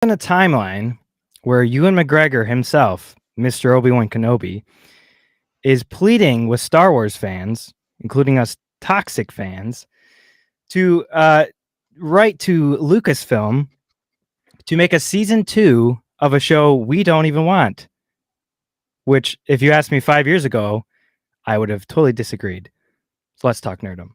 in a timeline where Ewan McGregor himself, Mr. Obi-Wan Kenobi, is pleading with Star Wars fans, including us toxic fans, to write to Lucasfilm to make a season 2 of a show we don't even want. Which, if you asked me 5 years ago, I would have totally disagreed. So let's talk nerdom.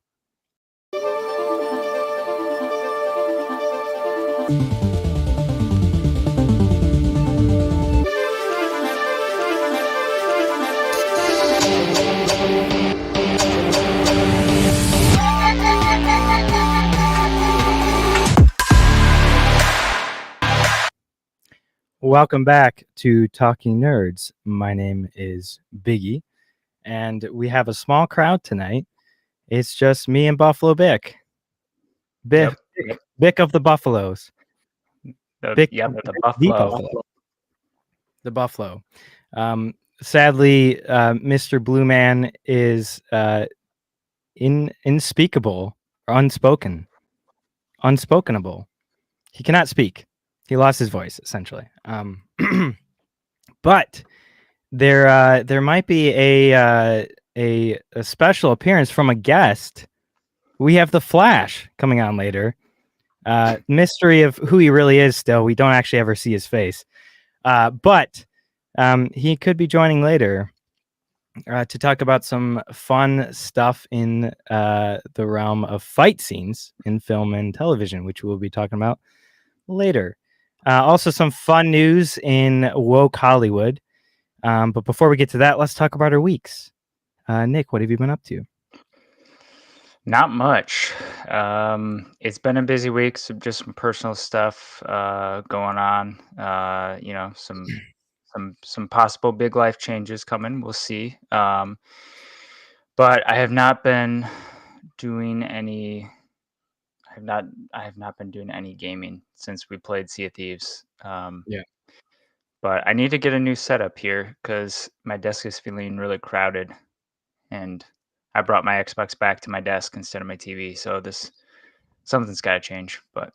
Welcome back to Talking Nerds. My name is Biggie, and we have a small crowd tonight. It's just me and Buffalo Bick. Bick of the Buffaloes. The Buffalo. The Buffalo. Sadly, Mr. Blue Man is unspeakable or unspokenable. He cannot speak. He lost his voice, essentially. But there might be a special appearance from a guest. We have the Flash coming on later. Mystery of who he really is still. We don't actually ever see his face. But he could be joining later to talk about some fun stuff in the realm of fight scenes in film and television, which we'll be talking about later. Also, some fun news in woke Hollywood. But before we get to that, let's talk about our weeks. Nick, what have you been up to? Not much. It's been a busy week. So just some personal stuff going on. Some possible big life changes coming. We'll see. But I have not been doing any. I have not been doing any gaming since we played Sea of Thieves. But I need to get a new setup here because my desk is feeling really crowded, and I brought my Xbox back to my desk instead of my TV. So something's got to change. But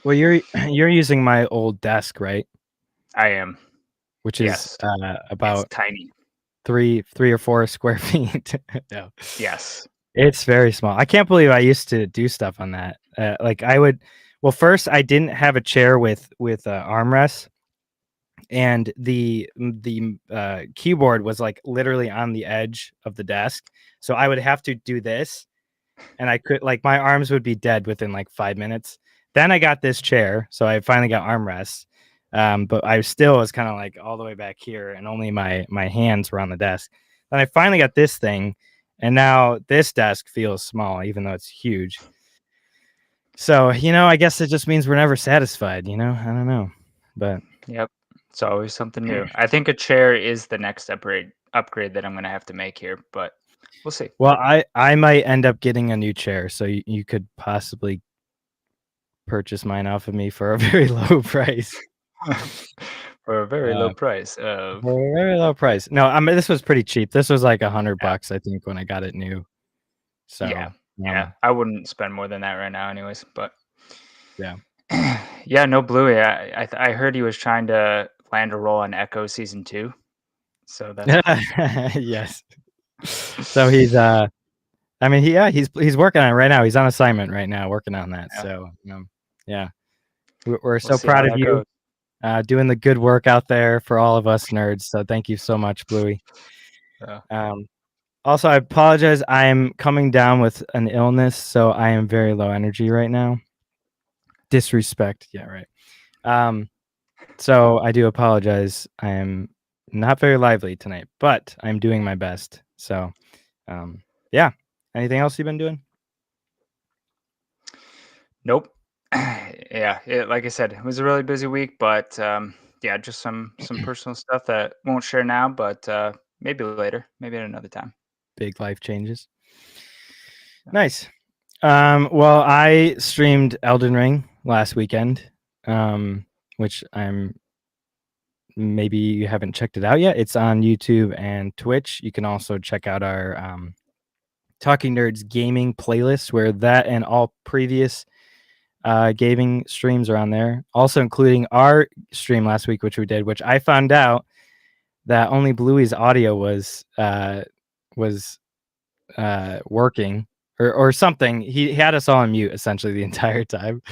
well, you're using my old desk, right? I am, which is about it's tiny, 3 or 4 square feet. No. Yes, it's very small. I can't believe I used to do stuff on that. First I didn't have a chair with armrests, and the keyboard was like literally on the edge of the desk, so I would have to do this, and I could my arms would be dead within like 5 minutes. Then I got this chair, so I finally got armrests, but I still was kind of like all the way back here, and only my hands were on the desk. Then I finally got this thing, and now this desk feels small, even though it's huge. So, I guess it just means we're never satisfied, I don't know. But yep, it's always something new. I think a chair is the next upgrade that I'm going to have to make here, but we'll see. Well, I might end up getting a new chair, so you could possibly purchase mine off of me for a very low price. For a very low price. For a very low price. No, I mean, this was pretty cheap. This was like $100, I think, when I got it new. So yeah, I wouldn't spend more than that right now, anyways. But yeah, yeah, no Bluey. I heard he was trying to land a role on Echo season 2. So that's yes. So he's he's working on it right now. He's on assignment right now, working on that. Yeah. So yeah, we're so proud of you. Doing the good work out there for all of us nerds. So thank you so much, Bluey. Yeah. Also, I apologize. I'm coming down with an illness, so I am very low energy right now. Disrespect. Yeah, right. So I do apologize. I am not very lively tonight, but I'm doing my best. So, yeah. Anything else you've been doing? Nope. Yeah, like I said, it was a really busy week, but yeah, just some personal stuff that won't share now, but maybe later, maybe at another time. Big life changes. Nice. Well, I streamed Elden Ring last weekend, which maybe you haven't checked it out yet. It's on YouTube and Twitch. You can also check out our Talking Nerds gaming playlist, where that and all previous gaming streams around there, also including our stream last week, which we did, which I found out that only Bluey's audio was working or something. He had us all on mute essentially the entire time.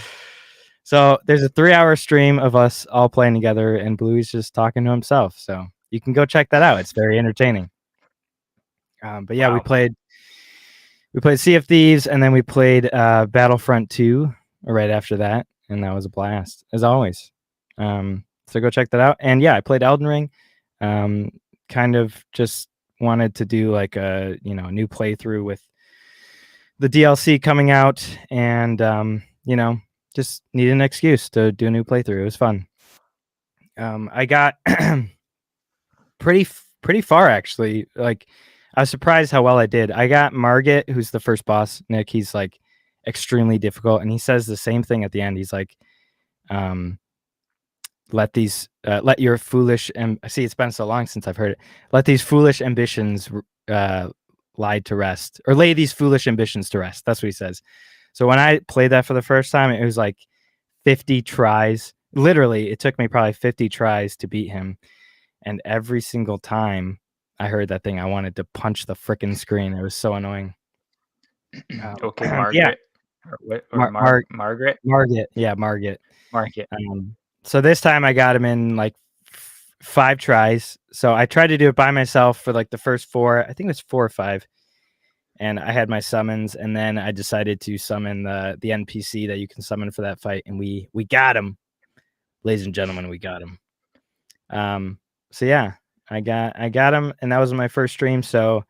So there's a 3-hour stream of us all playing together, and Bluey's just talking to himself. So you can go check that out. It's very entertaining. But yeah, Wow. we played Sea of Thieves, and then we played Battlefront 2 right after that, and that was a blast as always. So go check that out. And yeah, I played Elden Ring. Kind of just wanted to do like a new playthrough with the DLC coming out, and just need an excuse to do a new playthrough. It was fun. I got pretty far actually. Like, I was surprised how well I did. I got Margit, who's the first boss. Nick, he's like extremely difficult, and he says the same thing at the end. He's like, let your foolish and see, it's been so long since I've heard it. Let these foolish ambitions lie to rest, or lay these foolish ambitions to rest. That's what he says. So when I played that for the first time, it was like 50 tries. Literally, it took me probably 50 tries to beat him. And every single time I heard that thing, I wanted to punch the freaking screen. It was so annoying. Okay, Yeah. Margaret. Margit. Yeah, Margit. Margit. So this time I got him in like 5 tries. So I tried to do it by myself for like the first 4. I think it was 4 or 5. And I had my summons, and then I decided to summon the NPC that you can summon for that fight, and we got him, ladies and gentlemen. We got him. So yeah, I got him, and that was my first stream. So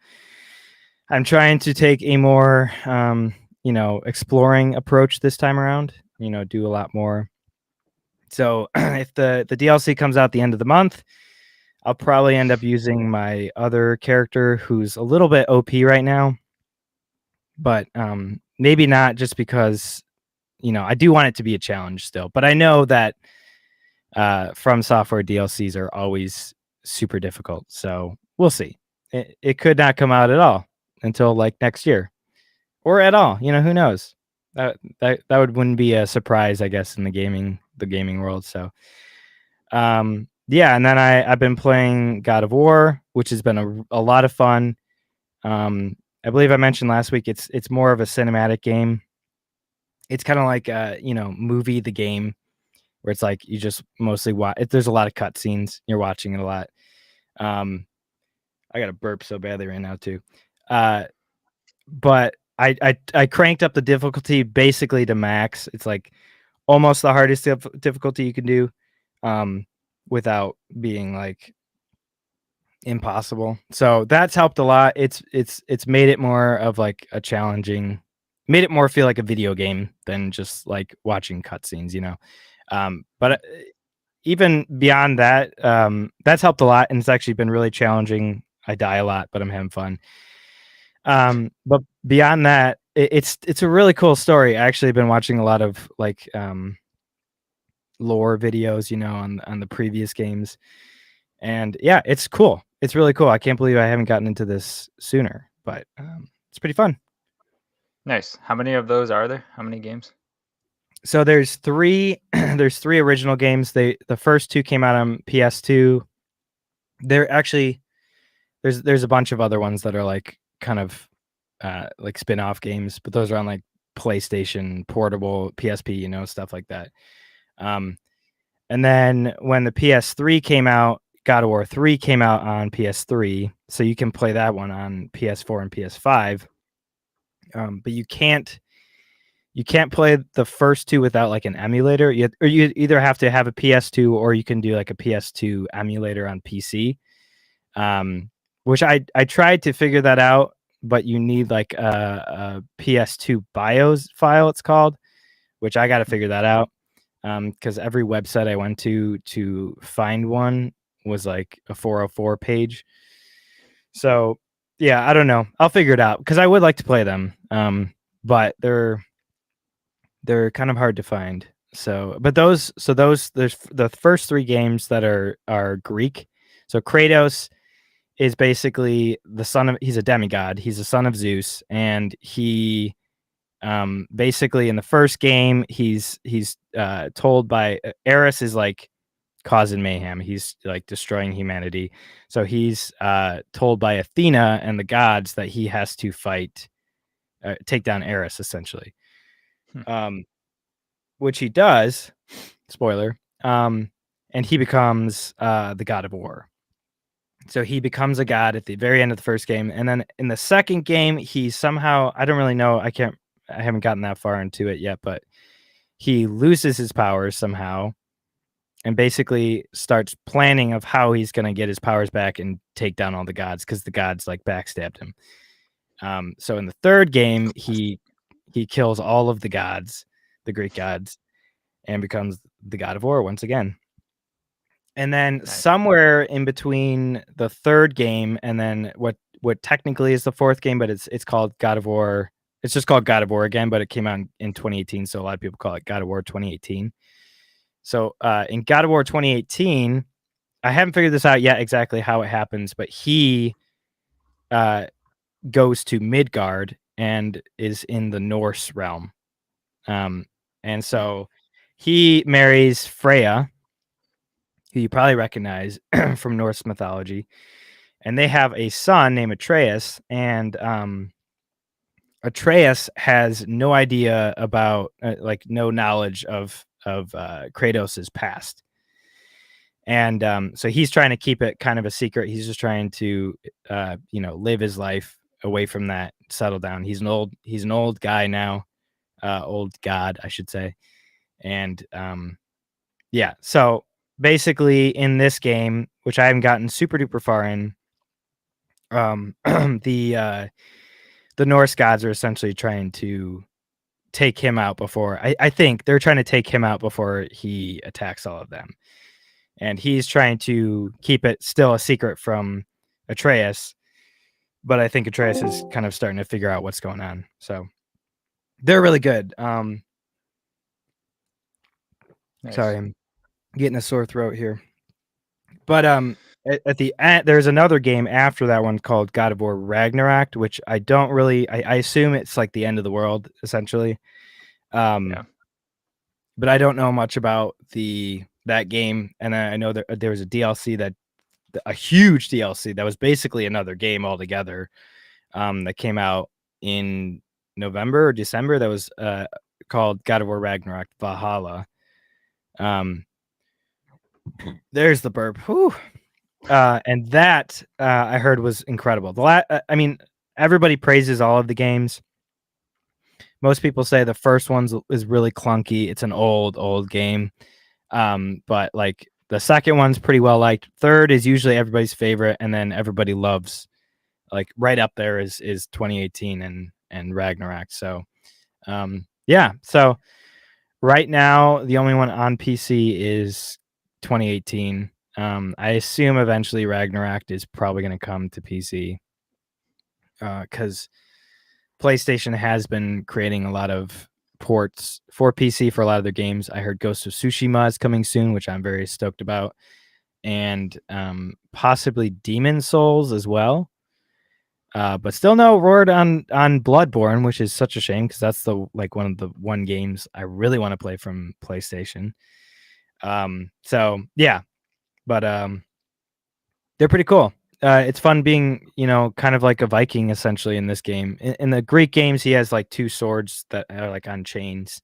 I'm trying to take a more exploring approach this time around. Do a lot more. So if the DLC comes out the end of the month, I'll probably end up using my other character who's a little bit OP right now. But maybe not, just because I do want it to be a challenge still. But I know that From Software DLCs are always super difficult, so we'll see. It could not come out at all until like next year, or at all. Who knows? That wouldn't be a surprise, I guess, in the gaming world. So yeah, and then I've been playing God of War, which has been a lot of fun. I believe I mentioned last week it's more of a cinematic game. It's kind of like movie the game, where it's like you just mostly watch. There's a lot of cutscenes. You're watching it a lot. I got to burp so badly right now too. But I cranked up the difficulty basically to max. It's like almost the hardest difficulty you can do, without being like impossible. So that's helped a lot. It's made it more of like a challenging, made it more feel like a video game than just like watching cutscenes, but even beyond that, that's helped a lot, and it's actually been really challenging. I die a lot, but I'm having fun. But beyond that, it's a really cool story. I actually been watching a lot of like lore videos, on the previous games. And yeah, it's cool. It's really cool. I can't believe I haven't gotten into this sooner, but it's pretty fun. Nice. How many of those are there? How many games? So there's 3 there's 3 original games. The first 2 came out on PS2. There actually there's a bunch of other ones that are like kind of like spin-off games, but those are on like PlayStation Portable, PSP, stuff like that. And then when the PS3 came out, God of War 3 came out on PS3, so you can play that one on PS4 and PS5. But you can't play the first 2 without like an emulator. You either have to have a PS2, or you can do like a PS2 emulator on PC. Which I tried to figure that out, but you need like a PS2 BIOS file, it's called, which I got to figure that out. Because every website I went to find one was like a 404 page. So yeah, I don't know. I'll figure it out, because I would like to play them. But they're kind of hard to find. So, but there's the first 3 games that are Greek. So Kratos is basically he's a demigod. He's a son of Zeus, and he Basically in the first game, he's told by Eris is like causing mayhem. He's like destroying humanity. So he's told by Athena and the gods that he has to fight, take down Eris, essentially. Which he does. Spoiler. And he becomes the god of war. So he becomes a god at the very end of the first game, and then in the second game, he somehow, I don't really know, I haven't gotten that far into it yet, but he loses his powers somehow and basically starts planning of how he's going to get his powers back and take down all the gods, because the gods like backstabbed him. So in the third game, he kills all of the gods, the Greek gods, and becomes the god of war once again. And then somewhere in between the third game and then what technically is the fourth game, but it's called God of War. It's just called God of War again, but it came out in 2018, so a lot of people call it God of War 2018. So in God of War 2018, I haven't figured this out yet exactly how it happens, but he goes to Midgard and is in the Norse realm. And so he marries Freya, who you probably recognize from Norse mythology, and they have a son named Atreus, and Atreus has no idea about like no knowledge of Kratos's past. And so he's trying to keep it kind of a secret. He's just trying to live his life away from that, settle down. He's an old guy now, old god, I should say. And yeah, so basically in this game, which I haven't gotten super duper far in, the Norse gods are essentially trying to take him out before, I think they're trying to take him out before he attacks all of them. And he's trying to keep it still a secret from Atreus, but I think Atreus is kind of starting to figure out what's going on. So they're really good. Nice. Sorry, I'm getting a sore throat here. But at the end, there's another game after that one called God of War Ragnarok, which I don't really, I assume it's like the end of the world, essentially. Yeah. But I don't know much about that game. And I know there was a DLC a huge DLC that was basically another game altogether, that came out in November or December, that was called God of War Ragnarok Valhalla. There's the burp. Whew. And that I heard was incredible. I mean, everybody praises all of the games. Most people say the first one is really clunky. It's an old game. But like the second one's pretty well liked. Third is usually everybody's favorite, and then everybody loves, like right up there is 2018 and Ragnarok. So yeah. So right now the only one on PC is 2018. I assume eventually Ragnarok is probably going to come to PC, because PlayStation has been creating a lot of ports for PC for a lot of their games. I heard Ghost of Tsushima is coming soon, which I'm very stoked about, and possibly Demon Souls as well. But still no word on Bloodborne, which is such a shame, because that's one of the games I really want to play from PlayStation. So yeah, but they're pretty cool. It's fun being, kind of like a Viking essentially in this game. In the Greek games, he has like two swords that are like on chains,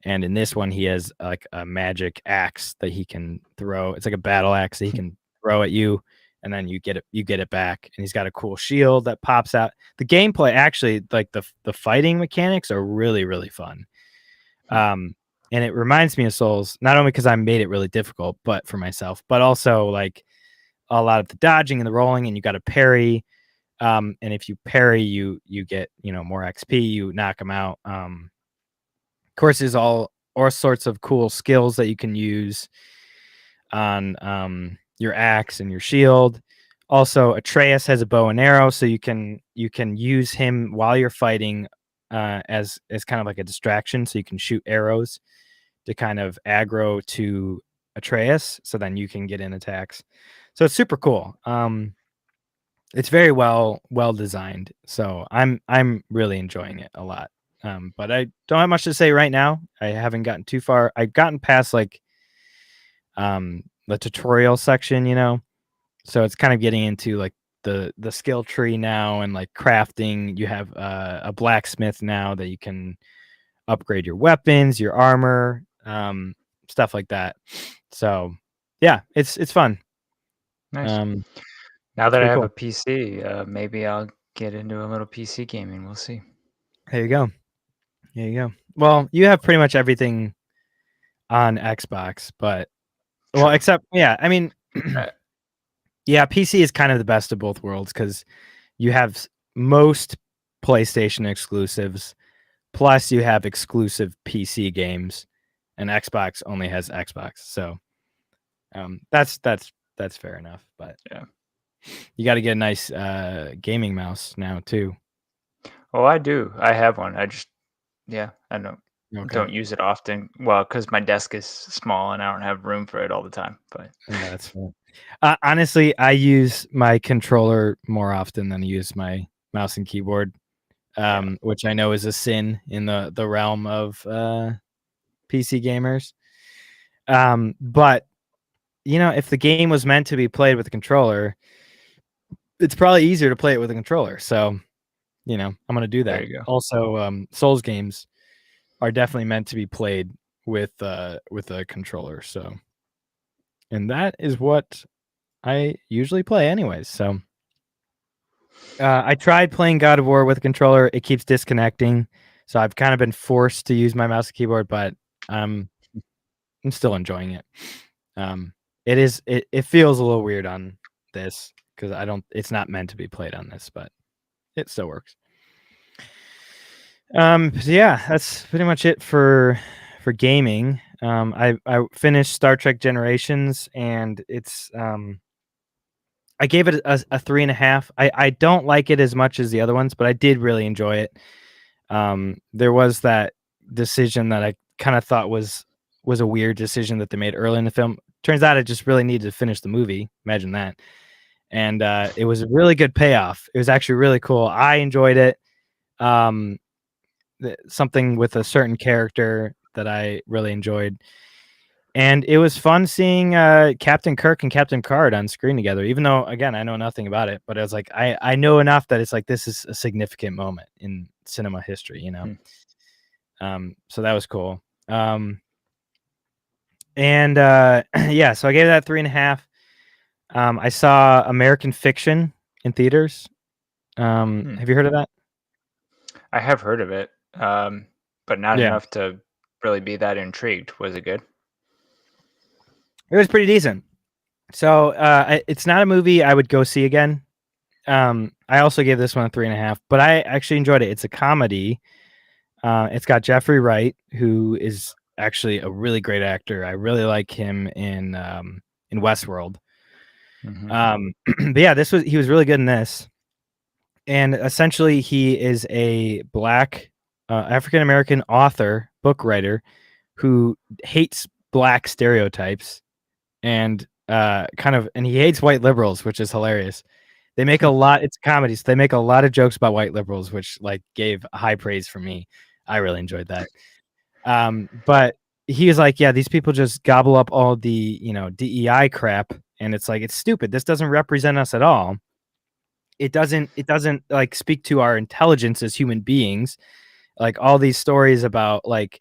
and in this one, he has like a magic axe that he can throw. It's like a battle axe that he can throw at you, and then you get it back. And he's got a cool shield that pops out. The gameplay, actually, like the fighting mechanics are really, really fun. And it reminds me of Souls, not only because I made it really difficult, but for myself, but also like a lot of the dodging and the rolling, and you got to parry. And if you parry, you get, more XP, you knock them out. Of course, there's all sorts of cool skills that you can use on your axe and your shield. Also, Atreus has a bow and arrow, so you can use him while you're fighting as kind of like a distraction. So you can shoot arrows to kind of aggro to Atreus, so then you can get in attacks. So it's super cool. It's very well designed. So I'm really enjoying it a lot. But I don't have much to say right now. I haven't gotten too far. I've gotten past like the tutorial section, so it's kind of getting into like the skill tree now and like crafting. You have a blacksmith now that you can upgrade your weapons, your armor, stuff like that. So yeah, it's fun. Nice. Um, Now it's that I pretty have cool. a PC, maybe I'll get into a little PC gaming. We'll see. There you go. There you go. Well, you have pretty much everything on Xbox, but well, True. except yeah, I mean, Uh, yeah, PC is kind of the best of both worlds because you have most PlayStation exclusives, plus you have exclusive PC games, and Xbox only has Xbox. So that's fair enough. But Yeah. you got to get a nice gaming mouse now too. Oh, I do. I have one. I Okay, don't use it often. Well, because my desk is small and I don't have room for it all the time. But yeah, that's fair. Honestly, I use my controller more often than I use my mouse and keyboard, yeah, which I know is a sin in the realm of PC gamers. But if the game was meant to be played with a controller, it's probably easier to play it with a controller. So, I'm gonna do there that. you go. Also, Souls games are definitely meant to be played with a controller. So, and that is what I usually play, anyways. So, I tried playing God of War with a controller. It keeps disconnecting, so I've kind of been forced to use my mouse and keyboard, but I'm still enjoying it. It feels a little weird on this because it's not meant to be played on this, but it still works. So yeah, that's pretty much it for gaming. I finished Star Trek Generations, and it's I gave it a 3.5. I don't like it as much as the other ones, but I did really enjoy it. There was that decision that I kind of thought was a weird decision that they made early in the film. Turns out I just really needed to finish the movie. Imagine that. And it was a really good payoff. It was actually really cool. I enjoyed it. Um, something with a certain character that I really enjoyed. And it was fun seeing Captain Kirk and Captain Picard on screen together, even though, again, I know nothing about it. But I was like, I know enough that it's like this is a significant moment in cinema history, So that was cool. And yeah, so I gave that 3.5. I saw American Fiction in theaters. Have you heard of that? I have heard of it, but not Yeah, enough to really be that intrigued. Was it good? it was pretty decent. So it's not a movie I would go see again. I also gave this one a 3.5, but I actually enjoyed it. It's a comedy. It's got Jeffrey Wright, who is actually a really great actor. I really like him in Westworld. But yeah, he was really good in this. And essentially, he is a black African American author, book writer, who hates black stereotypes and and he hates white liberals, which is hilarious. They make a lot. It's comedies. They make a lot of jokes about white liberals, which like gave high praise for me. I really enjoyed that. But he was like, yeah, these people just gobble up all the DEI crap, and it's like it's stupid. This doesn't represent us at all. It doesn't like speak to our intelligence as human beings. Like all these stories about like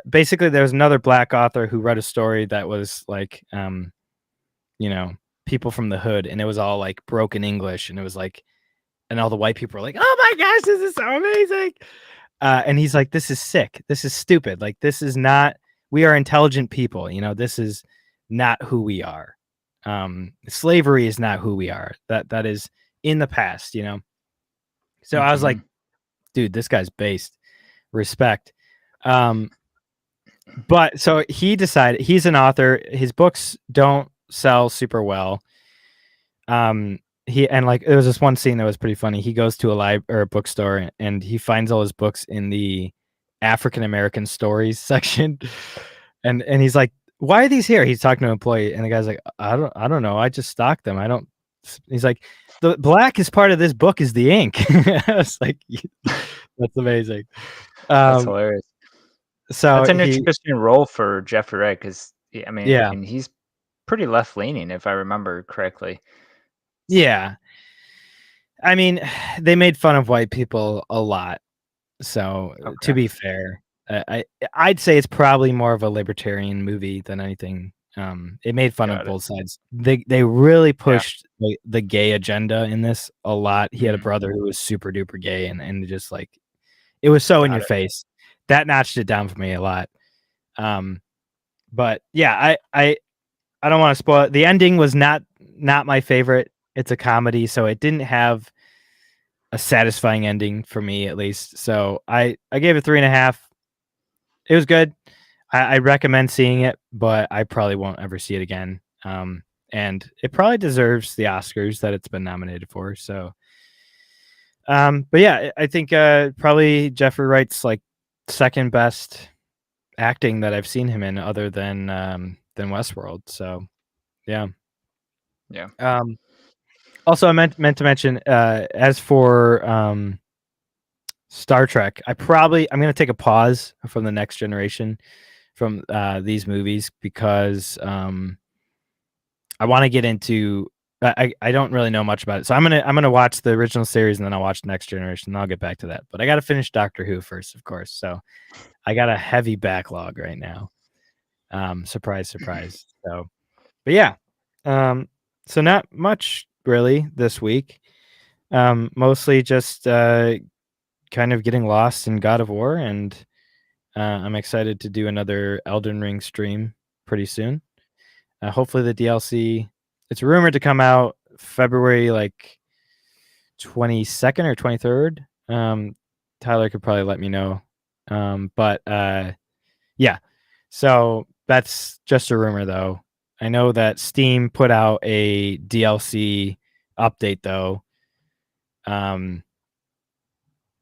basically there's another black author who wrote a story that was like people from the hood, and it was all like broken English, and it was like, and all the white people were like, oh my gosh, this is so amazing. And he's like, this is sick. This is stupid. Like, this is not, we are intelligent people. This is not who we are. Slavery is not who we are. That is in the past, So I was like, dude, this guy's based. Respect. But so he decided, he's an author. His books don't sell super well. There was this one scene that was pretty funny. He goes to a bookstore and he finds all his books in the African American stories section, and he's like, "Why are these here?" He's talking to an employee, and the guy's like, "I don't know. I just stocked them. I don't." He's like, "The black is part of this book is the ink." I was like, "That's amazing." That's Um, hilarious. so That's an he, interesting role for Jeffrey Wright because I yeah, mean, he's pretty left leaning if I remember correctly. yeah. I mean, they made fun of white people a lot. So to Okay, be fair, I'd say it's probably more of a libertarian movie than anything. It made fun of got it. both sides. They really Yeah. pushed the gay agenda in this a lot. He had a Mhm. brother who was super duper gay, and just like it was so in Got your it. face. That notched it down for me a lot. Um, but yeah, I don't want to spoil it. The ending was not my favorite. It's a comedy, so it didn't have a satisfying ending for me at least. So I gave it 3.5. It was good. I recommend seeing it, but I probably won't ever see it again. And it probably deserves the Oscars that it's been nominated for. So, but yeah, I think probably Jeffrey Wright's like second best acting that I've seen him in, other than Westworld. So, yeah. Yeah. Um, Also, I meant to mention, as for Star Trek, I'm going to take a pause from the Next Generation, from these movies, because I want to get into. I don't really know much about it, so I'm gonna watch the original series and then I'll watch Next Generation and I'll get back to that. But I got to finish Doctor Who first, of course. So I got a heavy backlog right now. Surprise, surprise. So, but yeah, so not much really this week. Mostly just kind of getting lost in God of War, and I'm excited to do another Elden Ring stream pretty soon. Hopefully the DLC. It's rumored to come out February like 22nd or 23rd. Tyler could probably let me know. But yeah, so that's just a rumor though. I know that Steam put out a DLC update though. Um,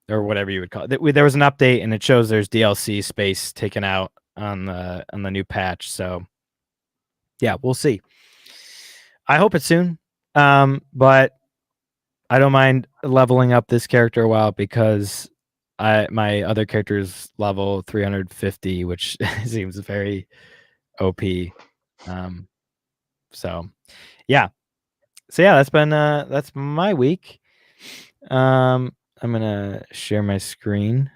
or whatever you would call it. There was an update and it shows there's DLC space taken out on the new patch. So yeah, we'll see. I hope it's soon. But I don't mind leveling up this character a while, because my other character is level 350, which seems very OP. Um, so yeah. So yeah, that's my week. I'm gonna share my screen.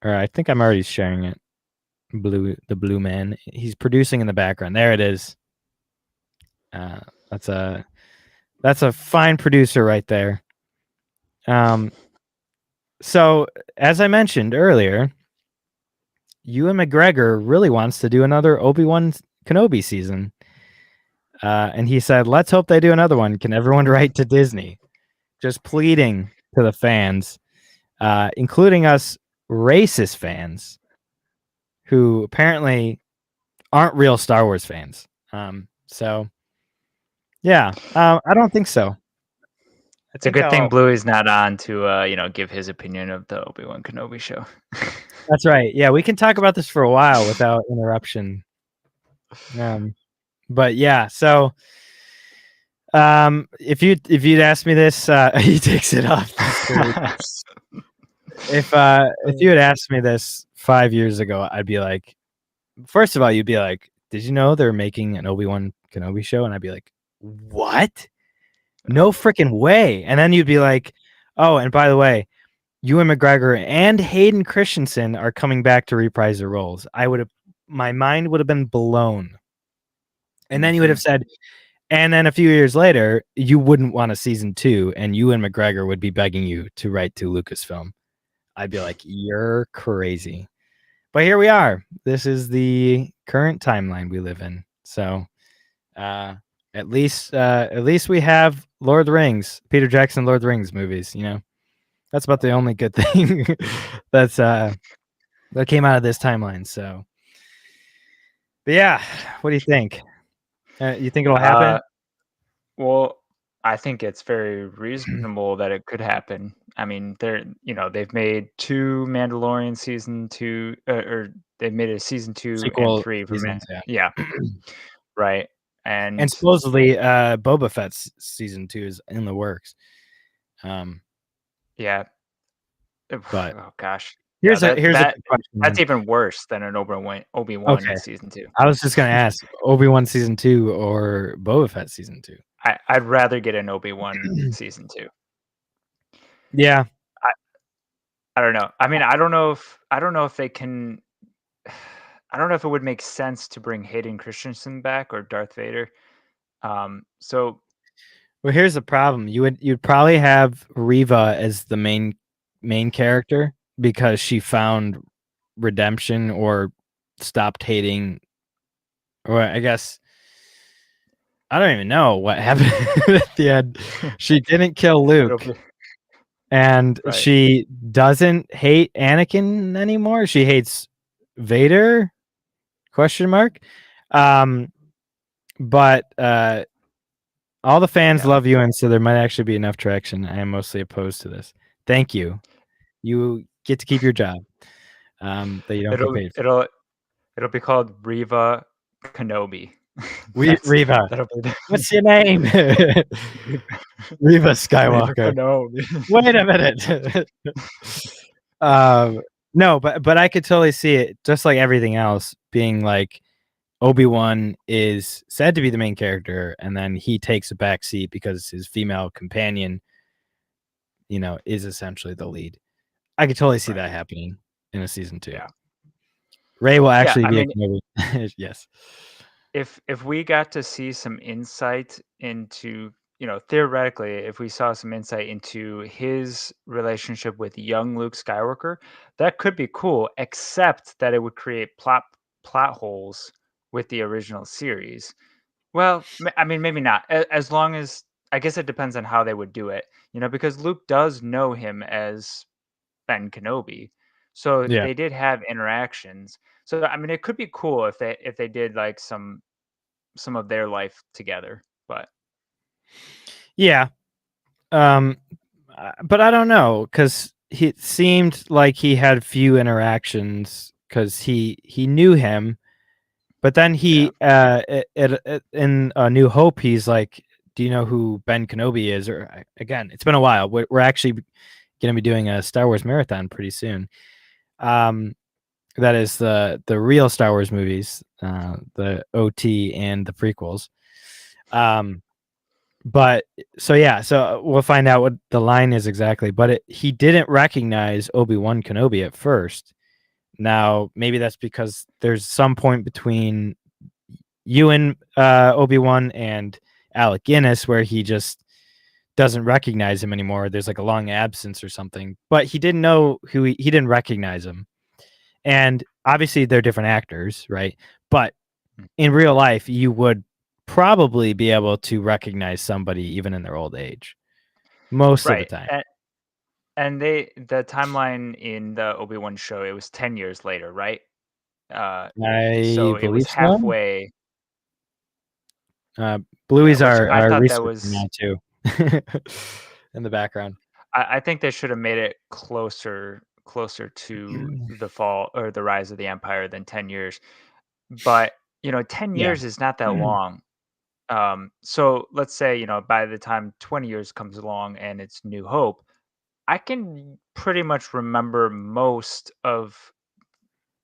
Or I think I'm already sharing it. The blue man. He's producing in the background. There it is. Uh, that's a fine producer right there. Um, so as I mentioned earlier, Ewan McGregor really wants to do another Obi-Wan Kenobi season. And he said, "Let's hope they do another one. Can everyone write to Disney?" Just pleading to the fans, including us racist fans, who apparently aren't real Star Wars fans. So yeah, I don't think so. I It's a think good thing I'll. Bluey's not on to give his opinion of the Obi-Wan Kenobi show. That's right. Yeah, we can talk about this for a while without interruption. Um, but yeah, so if you'd asked me this, he takes it off the screen. If you had asked me this 5 years ago, I'd be like, first of all, you'd be like, "Did you know they're making an Obi-Wan Kenobi show?" And I'd be like, "What? No freaking way!" And then you'd be like, "Oh, and by the way, Ewan McGregor and Hayden Christensen are coming back to reprise their roles." My mind would have been blown. And then you would have Mhm. said, and then a few years later, you wouldn't want a season 2, and Ewan McGregor would be begging you to write to Lucasfilm. I'd be like, "You're crazy." But here we are. This is the current timeline we live in. So, uh, at least we have Lord of the Rings, Peter Jackson Lord of the Rings movies. That's about the only good thing that came out of this timeline. So, but yeah, what do you think? You think it'll happen? Uh, well, I think it's very reasonable that it could happen. I mean, they've made 2 Mandalorian season 2, or they've made a season 2 and Sequel 3 for seasons, yeah. yeah, right, And and supposedly, Boba Fett's season 2 is in the works. Um, yeah. but Oh gosh. Yeah, Here's a that here's a that good question that's then. even worse than an Obi-Wan Okay, season 2. I was just gonna ask Obi-Wan season 2 or Boba Fett season 2. I'd rather get an Obi-Wan season 2. Yeah, I I don't know. I mean, I don't know if they can I don't know if it would make sense to bring Hayden Christensen back or Darth Vader. So well, here's the problem. You'd probably have Reva as the main character because she found redemption or stopped hating, or I guess I don't even know what happened at the end. She didn't kill it'll Luke, be and right. she doesn't hate Anakin anymore. She hates Vader? Question mark. Um, but all the fans Yeah. love you, and so there might actually be enough traction. I am mostly opposed to this. Thank you. You get to keep your job that you don't get It'll paid for. it'll it'll be called Reva Kenobi. We Reva, That'll be the what's your name? Reva Reva Skywalker. Kenobi. Wait a minute. No, but I could totally see it, just like everything else, being like Obi-Wan is said to be the main character, and then he takes a back seat because his female companion, is essentially the lead. I could totally see Right. that happening in a season 2. Yeah. Rey will Yeah, actually I be a mean, Kenobi. Yes. if we got to see some insight into, theoretically, if we saw some insight into his relationship with young Luke Skywalker, that could be cool, except that it would create plot holes with the original series. Well, I mean, maybe not. As long as I guess it depends on how they would do it, because Luke does know him as Ben Kenobi, so Yeah. they did have interactions. So I mean, it could be cool if they did like some of their life together. But Yeah. But I don't know, because it seemed like he had few interactions because he knew him, but then yeah, he in New Hope he's like, "Do you know who Ben Kenobi is?" Or again, it's been a while. We're actually going to be doing a Star Wars marathon pretty soon. That is the real Star Wars movies, the OT and the prequels. But so yeah, so we'll find out what the line is exactly. But he didn't recognize Obi-Wan Kenobi at first. Now maybe that's because there's some point between you and Obi-Wan and Alec Guinness where he just doesn't recognize him anymore. There's like a long absence or something. But he didn't know he didn't recognize him. And obviously they're different actors, right? But mm, in real life, you would probably be able to recognize somebody even in their old age most of the right. time. And the timeline in the Obi-Wan show, it was 10 years later, right? I So it was believe so. halfway. Yeah, Bluey's which I our thought that researcher was. now too in the background. I think they should have made it closer to the fall or the rise of the empire than 10 years. But 10 Yeah. years is not that long. So let's say, by the time 20 years comes along and it's New Hope, I can pretty much remember most of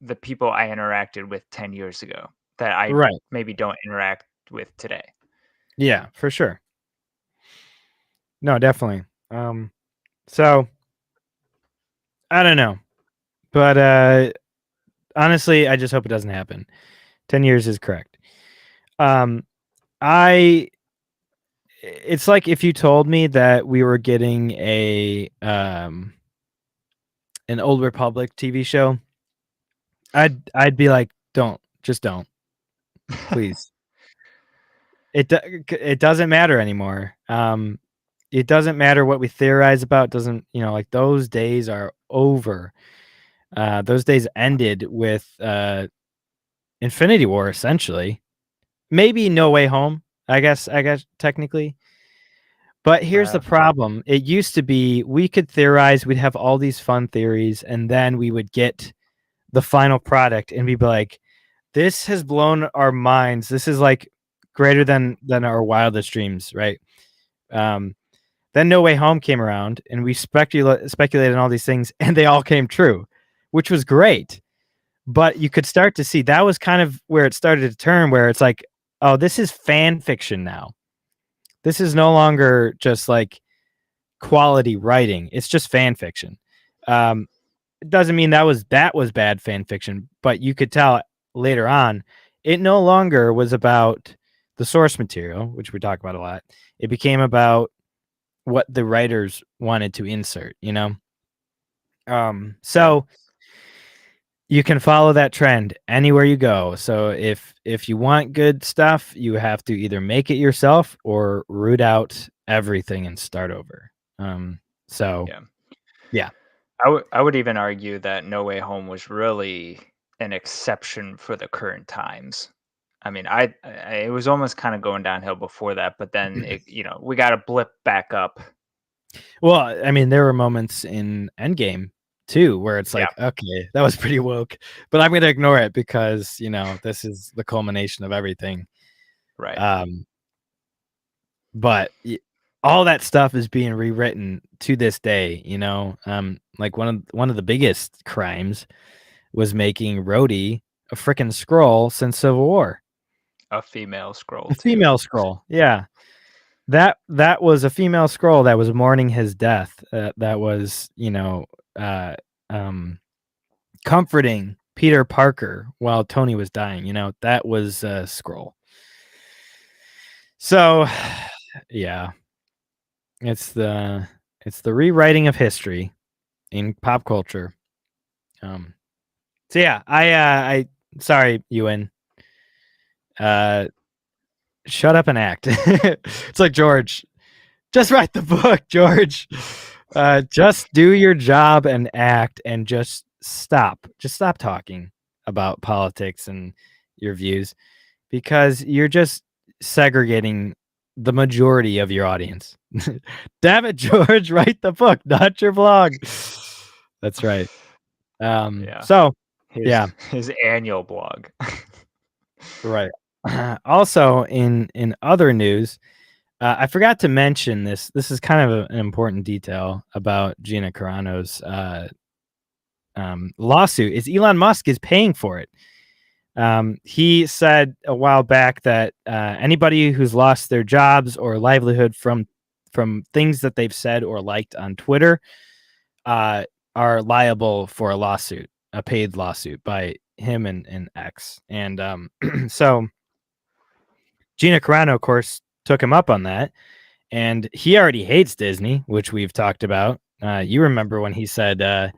the people I interacted with 10 years ago that I Right. maybe don't interact with today. Yeah, for sure. No, definitely. So I don't know. But honestly, I just hope it doesn't happen. 10 years is correct. I It's like if you told me that we were getting an Old Republic TV show, I'd be like, just don't, please. It doesn't matter anymore. It doesn't matter what we theorize about. Doesn't like those days are over. Those days ended with Infinity War essentially. Maybe No Way Home. I guess technically. But here's the Uh, problem. It used to be we could theorize, we'd have all these fun theories, and then we would get the final product and we'd be like, this has blown our minds. This is like greater than our wildest dreams, right? Then No Way Home came around and we speculated on all these things and they all came true, which was great. But you could start to see that was kind of where it started to turn, where it's like, oh, this is fan fiction now. This is no longer just like quality writing. It's just fan fiction. It doesn't mean that was bad fan fiction, but you could tell later on it no longer was about the source material, which we talk about a lot. It became about what the writers wanted to insert, you know? So you can follow that trend anywhere you go. So if you want good stuff, you have to either make it yourself or root out everything and start over. So yeah. I would even argue that No Way Home was really an exception for the current times. I mean, I it was almost kind of going downhill before that, but then we got a blip back up. Well, I mean, there were moments in Endgame too where it's like, okay, that was pretty woke, but I'm gonna ignore it because this is the culmination of everything. Right. But all that stuff is being rewritten to this day. Like one of the biggest crimes was making Rhodey a freaking Skrull since Civil War. A female Skrull. A female Skrull, yeah. That was a female Skrull that was mourning his death. That was, comforting Peter Parker while Tony was dying. That was Skrull. So, yeah, it's the rewriting of history in pop culture. So yeah, I sorry, Ewan. Shut up and act. It's like, George, just write the book, George. Just do your job and act, and just stop talking about politics and your views, because you're just segregating the majority of your audience. Damn it, George, write the book, not your blog. That's right. So his annual blog. Right. Also, in other news, I forgot to mention this. This is kind of an important detail about Gina Carano's lawsuit. Is Elon Musk is paying for it. He said a while back that anybody who's lost their jobs or livelihood from things that they've said or liked on Twitter are liable for a lawsuit, a paid lawsuit by him and X. And so Gina Carano, of course, took him up on that, and he already hates Disney, which we've talked about. You remember when he said,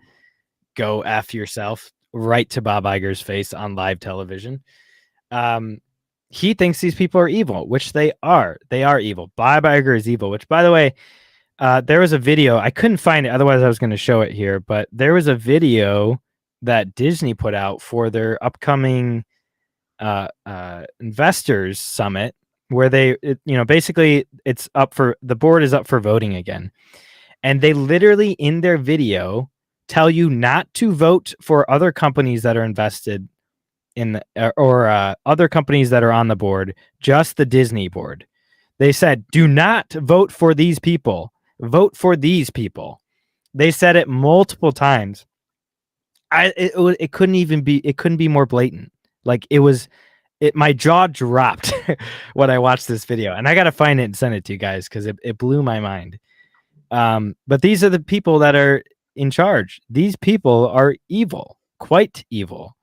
"Go F yourself," right to Bob Iger's face on live television. He thinks these people are evil, which they are. They are evil. Bob Iger is evil, which, by the way, there was a video. I couldn't find it. Otherwise, I was going to show it here. But there was a video that Disney put out for their upcoming investors summit, where basically it's up for, the board is up for voting again. And they literally in their video tell you not to vote for other companies that are invested in or other companies that are on the board, just the Disney board. They said, do not vote for these people. Vote for these people. They said it multiple times. It couldn't be more blatant. Like my jaw dropped when I watched this video, and I got to find it and send it to you guys because it blew my mind. But these are the people that are in charge. These people are evil, quite evil.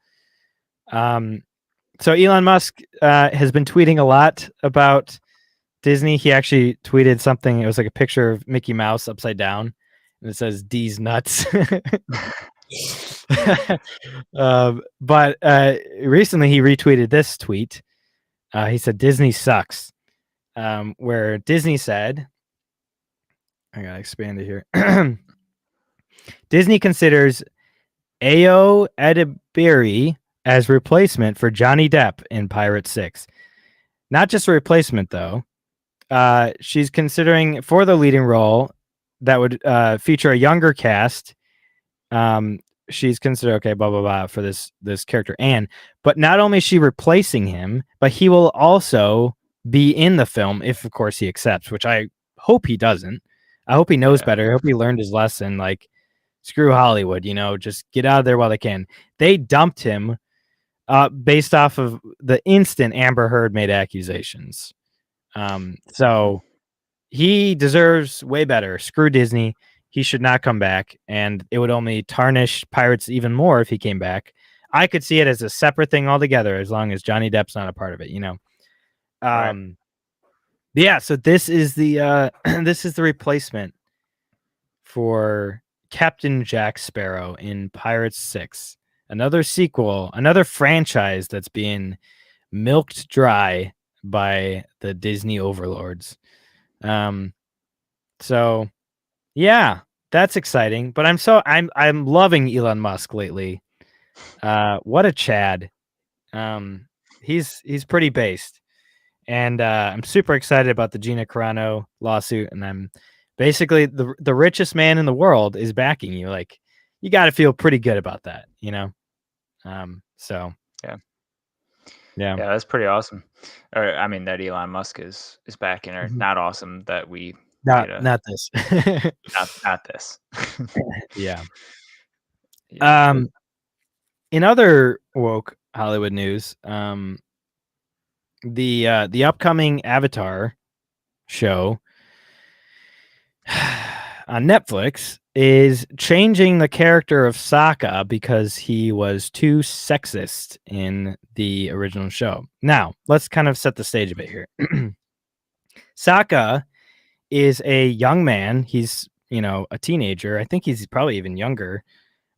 So Elon Musk has been tweeting a lot about Disney. He actually tweeted something. It was like a picture of Mickey Mouse upside down, and it says "D's nuts." But recently he retweeted this tweet. He said Disney sucks, where Disney said, I gotta expand it here. Disney considers Ayo Edebiri as replacement for Johnny Depp in Pirates 6. Not just a replacement, though. She's considering for the leading role that would feature a younger cast. She's considered, okay, blah, blah, blah, for this character, Anne. But not only is she replacing him, but he will also be in the film if, of course, he accepts, which I hope he doesn't. I hope he knows better. I hope he learned his lesson. Like, screw Hollywood, just get out of there while they can. They dumped him based off of the instant Amber Heard made accusations. So he deserves way better. Screw Disney. He should not come back, and it would only tarnish Pirates even more if he came back. I could see it as a separate thing altogether, as long as Johnny Depp's not a part of it. Right. Yeah. So this is the this is the replacement for Captain Jack Sparrow in Pirates 6. Another sequel, another franchise that's being milked dry by the Disney overlords. So yeah, that's exciting. But I'm loving Elon Musk lately. What a Chad. He's pretty based. And I'm super excited about the Gina Carano lawsuit, and I'm basically the richest man in the world is backing you. Like, you got to feel pretty good about that, So Yeah. yeah, Yeah, that's pretty awesome. Or I mean, that Elon Musk is backing her. Mhm. Not awesome that we not get a not this. not this. Yeah. Yeah. In other woke Hollywood news, the upcoming Avatar show on Netflix is changing the character of Sokka because he was too sexist in the original show. Now, let's kind of set the stage a bit here. Sokka is a young man. He's, a teenager. I think he's probably even younger.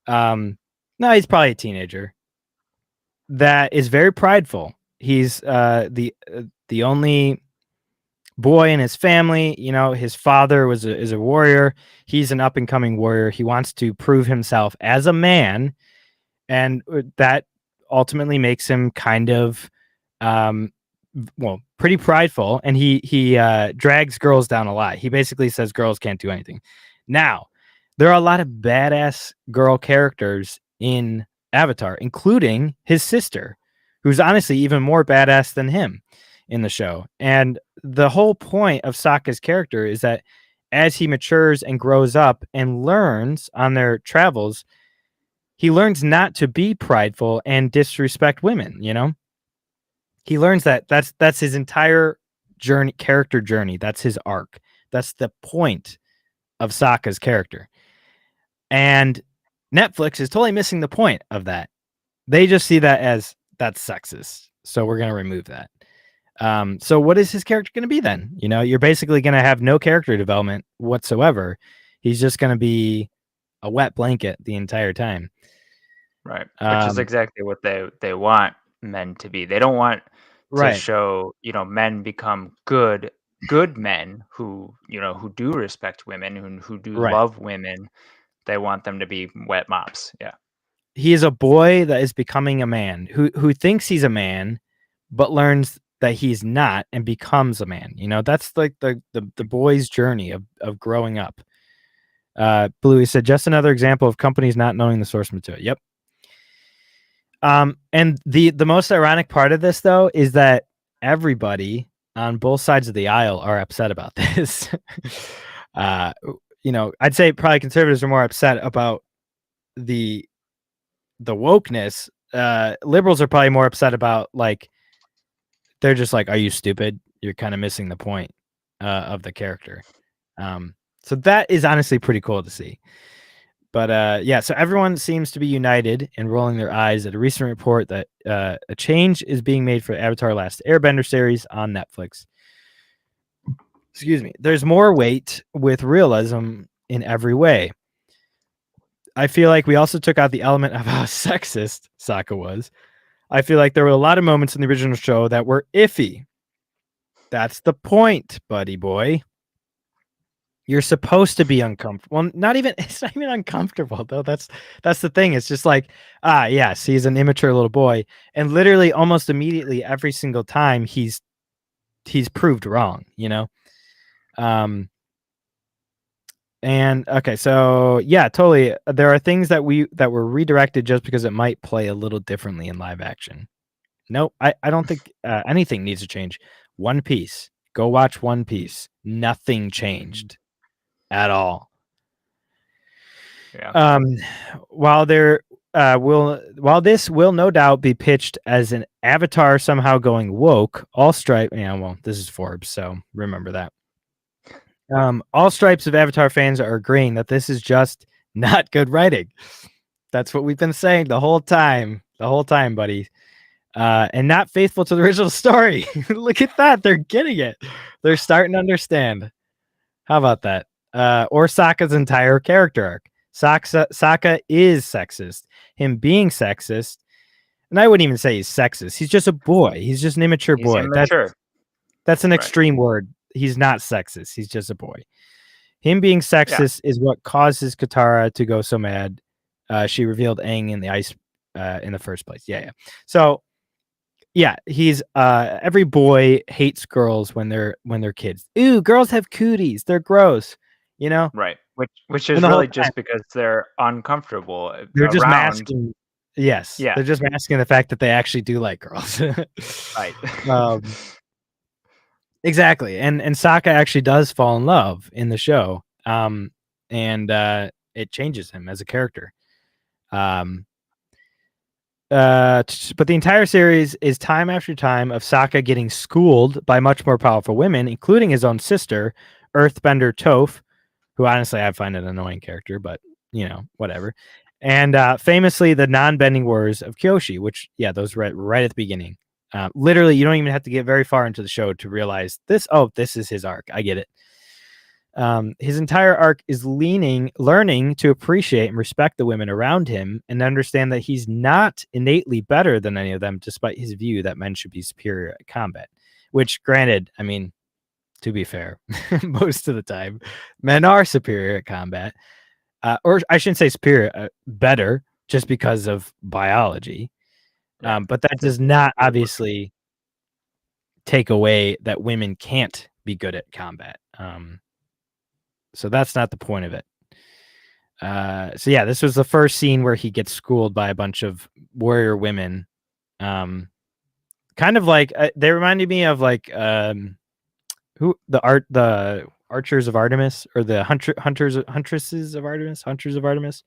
No, he's probably a teenager that is very prideful. He's the only boy in his family. His father is a warrior. He's an up and coming warrior. He wants to prove himself as a man, and that ultimately makes him kind of pretty prideful, and he drags girls down a lot. He basically says girls can't do anything. Now, there are a lot of badass girl characters in Avatar, including his sister, who's honestly even more badass than him in the show. And the whole point of Sokka's character is that as he matures and grows up and learns on their travels, he learns not to be prideful and disrespect women, He learns that that's his entire character journey. That's his arc. That's the point of Sokka's character. And Netflix is totally missing the point of that. They just see that as that's sexist. So we're going to remove that. So what is his character going to be then? You're basically going to have no character development whatsoever. He's just going to be a wet blanket the entire time. Right. Which is exactly what they want men to be. They don't want to right. show, men become good men who do respect women and who do Right. love women. They want them to be wet mops. Yeah. He is a boy that is becoming a man who thinks he's a man, but learns that he's not and becomes a man. That's like the boy's journey of growing up. Bluey said, just another example of companies not knowing the source material. Yep. And the most ironic part of this, though, is that everybody on both sides of the aisle are upset about this. I'd say probably conservatives are more upset about the wokeness. Liberals are probably more upset about, like, they're just like, are you stupid? You're kind of missing the point of the character. So that is honestly pretty cool to see. But yeah, so everyone seems to be united in rolling their eyes at a recent report that a change is being made for Avatar Last Airbender series on Netflix. Excuse me. There's more weight with realism in every way. I feel like we also took out the element of how sexist Sokka was. I feel like there were a lot of moments in the original show that were iffy. That's the point, buddy boy. You're supposed to be uncomfortable. Well, it's not even uncomfortable though. That's the thing. It's just like, yes, he's an immature little boy. And literally almost immediately every single time he's proved wrong, And okay, so yeah, totally. There are things that were redirected just because it might play a little differently in live action. Nope, I don't think anything needs to change. One Piece. Go watch One Piece. Nothing changed at all. Yeah. Um, while this will no doubt be pitched as an Avatar somehow going woke, all stripe. Yeah, well, this is Forbes, so remember that. All stripes of Avatar fans are agreeing that this is just not good writing. That's what we've been saying the whole time, buddy. And not faithful to the original story. Look at that. They're getting it. They're starting to understand. How about that? Or Sokka's entire character arc. Sokka is sexist. Him being sexist, and I wouldn't even say he's sexist. He's just a boy. He's just an immature He's boy. immature. That's an Right. extreme word. He's not sexist. He's just a boy. Him being sexist is what causes Katara to go so mad. She revealed Aang in the ice in the first place. Yeah. So yeah, he's every boy hates girls when they're kids. Ooh, girls have cooties. They're gross. You know? Right. Which And is the whole really time just because they're uncomfortable they're just around. masking. Yes, Yeah. they're just masking the fact that they actually do like girls. Right. Exactly, and Sokka actually does fall in love in the show, and it changes him as a character. But the entire series is time after time of Sokka getting schooled by much more powerful women, including his own sister, Earthbender Toph, who honestly I find an annoying character, but you know, whatever. And famously, the non-bending words of Kyoshi, which those right at the beginning. Literally, you don't even have to get very far into the show to realize this. Oh, this is his arc. I get it. His entire arc is learning to appreciate and respect the women around him and understand that he's not innately better than any of them, despite his view that men should be superior at combat. Which, granted, I mean, to be fair, most of the time, men are superior at combat. Or I shouldn't say superior, better, just because of biology. Yeah. But that does not obviously take away that women can't be good at combat. So that's not the point of it. So yeah, this was the first scene where he gets schooled by a bunch of warrior women. Kind of like they reminded me of like who the archers of Artemis or the huntresses of Artemis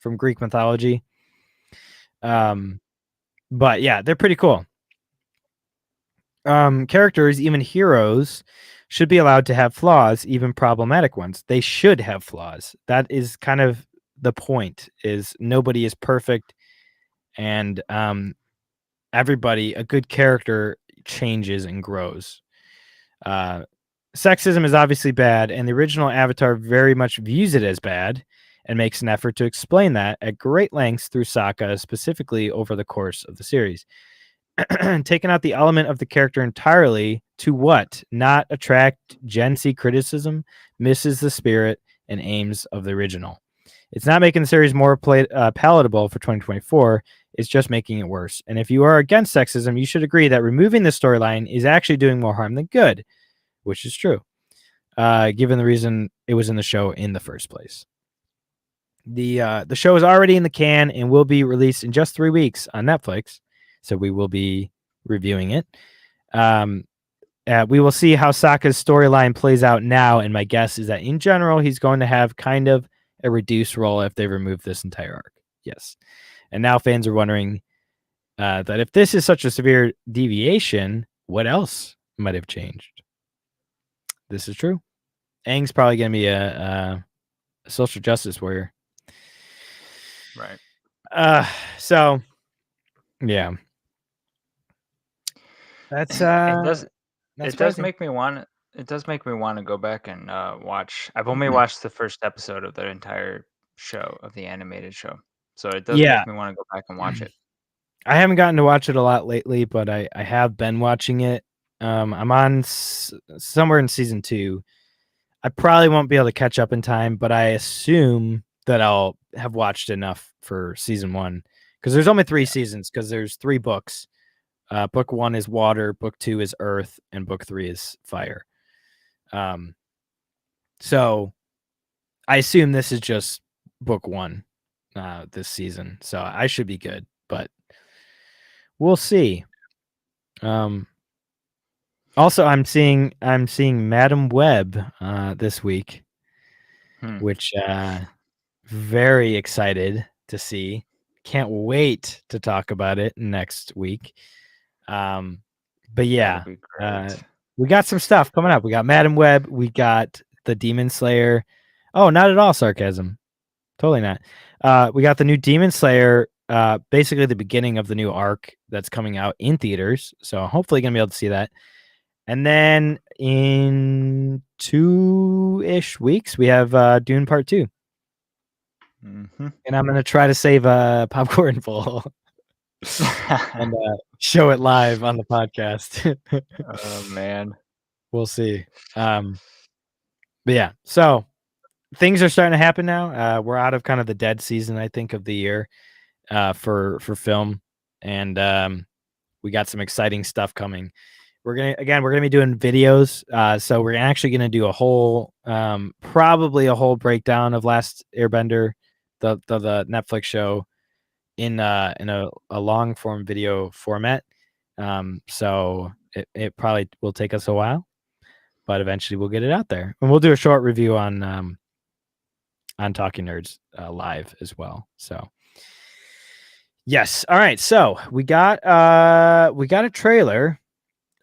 from Greek mythology. But yeah, they're pretty cool. Characters, even heroes, should be allowed to have flaws, even problematic ones. They should have flaws. That is kind of the point, is nobody is perfect. And everybody, a good character changes and grows. Sexism is obviously bad, and the original Avatar very much views it as bad and makes an effort to explain that at great lengths through Sokka, specifically over the course of the series. Taking out the element of the character entirely to what? Not attract Gen Z criticism, misses the spirit and aims of the original. It's not making the series more palatable for 2024. It's just making it worse. And if you are against sexism, you should agree that removing the storyline is actually doing more harm than good, which is true, given the reason it was in the show in the first place. The show is already in the can and will be released in just 3 weeks on Netflix. So we will be reviewing it. We will see how Sokka's storyline plays out now, and my guess is that in general he's going to have kind of a reduced role if they remove this entire arc. Yes, and now fans are wondering that if this is such a severe deviation, what else might have changed? This is true. Aang's probably going to be a social justice warrior. Right. So yeah. That's it does make me want to go back and watch. I've only watched the first episode of the entire show, of the animated show. So it does make me want to go back and watch it. I haven't gotten to watch it a lot lately, but I have been watching it. I'm on somewhere in season 2. I probably won't be able to catch up in time, but I assume that I'll have watched enough for season 1, because there's only 3 seasons, because there's 3 books. Book 1 is water, book 2 is earth, and book 3 is fire. So I assume this is just book 1 this season, so I should be good, but we'll see. Also, I'm seeing Madam Web this week, which very excited to see. Can't wait to talk about it next week. But yeah, That'll be great. we got some stuff coming up. We got Madam Web. We got the Demon Slayer. Oh, not at all sarcasm. Totally not. We got the new Demon Slayer. Basically the beginning of the new arc that's coming out in theaters. So hopefully gonna be able to see that. And then in 2-ish weeks, we have Dune Part 2. Mm-hmm. And I'm going to try to save a popcorn full and show it live on the podcast. Oh, man. We'll see. But yeah, so things are starting to happen now. We're out of kind of the dead season, I think, of the year for film. And we got some exciting stuff coming. We're gonna be doing videos. So we're actually gonna do a whole, probably a whole breakdown of Last Airbender, the Netflix show, in a long form video format. So it probably will take us a while, but eventually we'll get it out there, and we'll do a short review on Talking Nerds live as well. So yes, all right. So we got a trailer.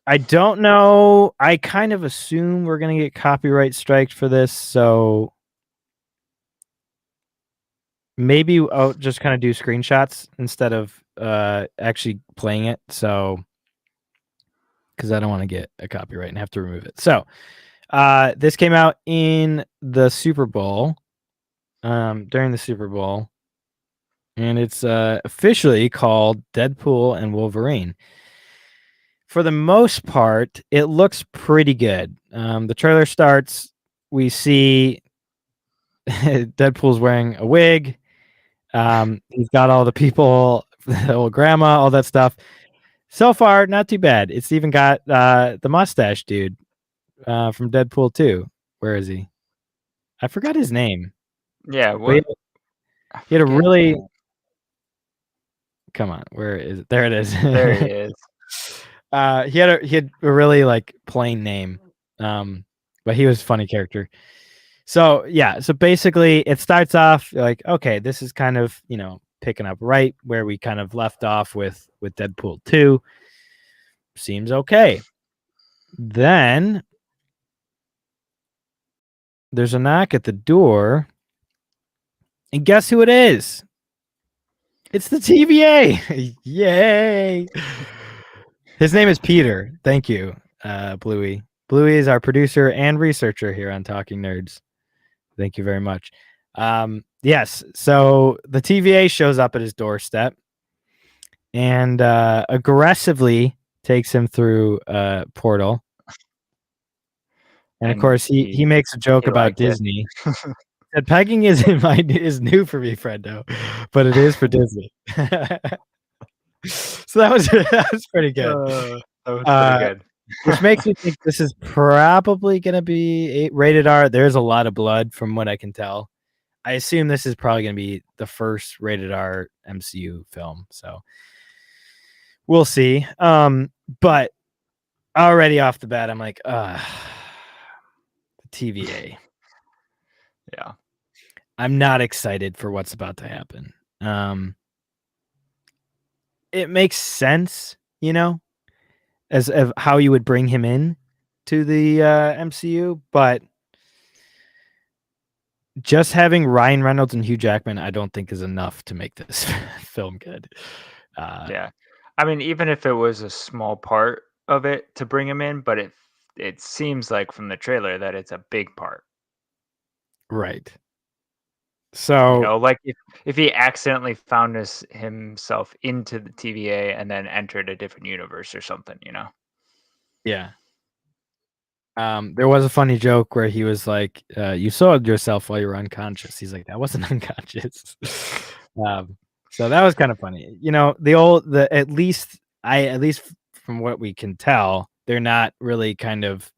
I don't know. I kind of assume we're gonna get copyright striked for this, so maybe I'll just kind of do screenshots instead of actually playing it. So, because I don't want to get a copyright and have to remove it. So, this came out in the Super Bowl, during the Super Bowl, and it's officially called Deadpool and Wolverine. For the most part, it looks pretty good. The trailer starts. We see Deadpool's wearing a wig. He's got all the people, the old grandma, all that stuff. So far, not too bad. It's even got the mustache dude from Deadpool 2. Where is he? I forgot his name. Yeah, But what? he had a forget really. that. Come on, where is it? There it is. There he is. He had a really like plain name, but he was a funny character. So yeah, so basically it starts off like, okay, this is kind of, picking up right where we kind of left off with Deadpool 2. Seems okay. Then there's a knock at the door, and guess who it is? It's the TVA. Yay! His name is Peter. Thank you, Bluey. Bluey is our producer and researcher here on Talking Nerds. Thank you very much. Yes, so the TVA shows up at his doorstep and aggressively takes him through a portal. And of course, he makes a joke about Disney. Said pegging is new for me, Frendo, but it is for Disney. So that was pretty good. That was pretty good. Which makes me think this is probably going to be rated R. There's a lot of blood from what I can tell. I assume this is probably going to be the first rated R MCU film. So we'll see. But already off the bat, I'm like, the TVA. Yeah. I'm not excited for what's about to happen. It makes sense, as of how you would bring him in to the MCU, but just having Ryan Reynolds and Hugh Jackman, I don't think is enough to make this film good. Yeah. I mean, even if it was a small part of it to bring him in, but it seems like from the trailer that it's a big part. Right. So, like if he accidentally found himself into the TVA and then entered a different universe or something, Yeah. There was a funny joke where he was like, you soiled yourself while you were unconscious. He's like, that wasn't unconscious. So that was kind of funny. At least from what we can tell, they're not really kind of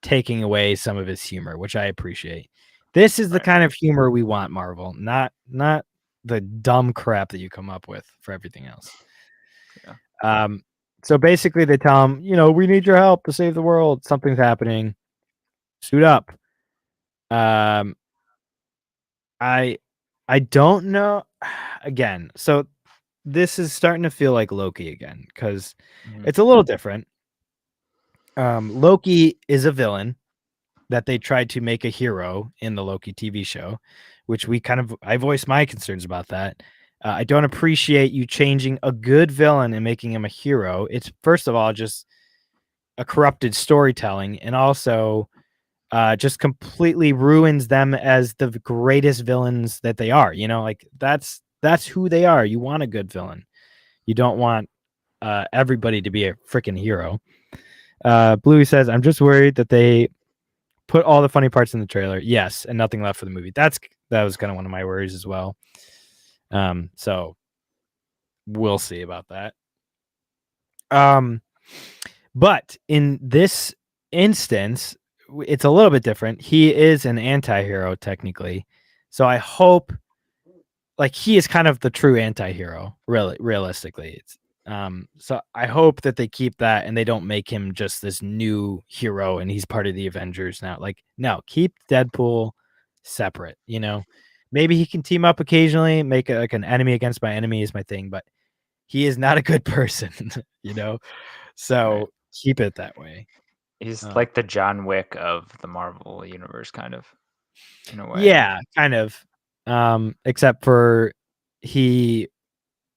taking away some of his humor, which I appreciate. This is the kind of humor we want, Marvel, not the dumb crap that you come up with for everything else. Yeah. So basically they tell him, we need your help to save the world. Something's happening. Suit up. I I don't know. Again, so this is starting to feel like Loki again because Mhm. it's a little different. Loki is a villain that they tried to make a hero in the Loki TV show, which I voiced my concerns about that. I don't appreciate you changing a good villain and making him a hero. It's first of all just a corrupted storytelling, and also just completely ruins them as the greatest villains that they are. You know, like that's who they are. You want a good villain. You don't want everybody to be a freaking hero. Bluey says, "I'm just worried that they put all the funny parts in the trailer." Yes, and nothing left for the movie. That was kind of one of my worries as well. So we'll see about that. But in this instance, it's a little bit different. He is an anti-hero technically. So I hope like he is kind of the true anti-hero, really realistically. So I hope that they keep that and they don't make him just this new hero and he's part of the Avengers now. Like, no, keep Deadpool separate, you know. Maybe he can team up occasionally, make like an enemy against my enemy is my thing, but he is not a good person, you know. Right. So keep it that way. He's Um, like the John Wick of the Marvel universe, kind of, in a way. yeah, kind of. Except for he